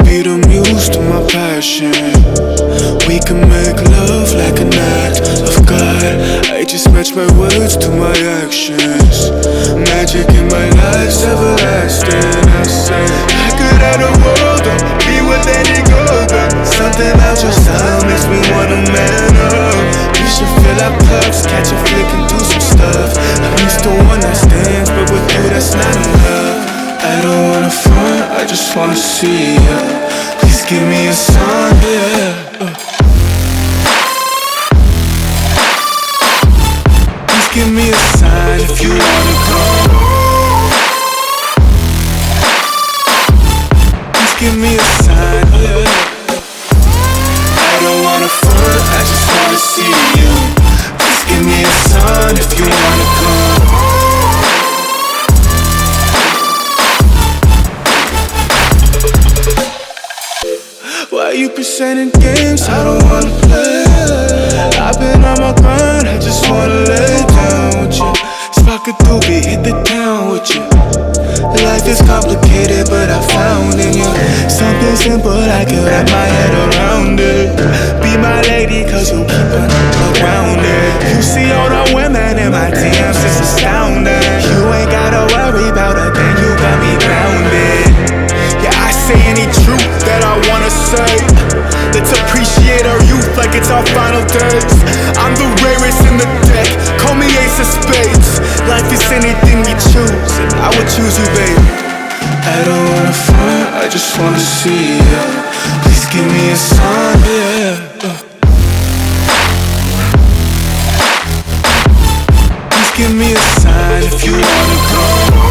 be the muse to my passion. We can make love like an act of God. I just match my words to my actions. Magic in my life's everlasting. I say I could have the world, or be with any girl, but something about your style makes me wanna man up. We should fill our cups, catch a flick and do some stuff. I'm used to one night stands, but with you that's not enough. I don't wanna front, I just wanna see ya. Please give me a sign, yeah. Please give me a sign if you wanna come. Please give me a sign, yeah. I don't wanna front, I just wanna see you. Please give me a sign if you wanna come. Why you presenting games I don't wanna play? I've been on my grind, I just wanna lay down with you. Spark a doobie, hit the town with you. Life is complicated, but I found in you something simple, I can wrap my head around it. Be my lady, cause you keep on around it. You see all the women in my DMs, it's astounding. You ain't gotta worry about a thing, you got me grounded. Yeah, I say any truth that I wanna say. Let's appreciate our youth like it's our final days. I'm the rarest in the deck, call me ace of spades. Life is anything we choose, and I would choose you, babe. I don't wanna front, I just wanna see ya. Please give me a sign, yeah. Please give me a sign if you wanna come.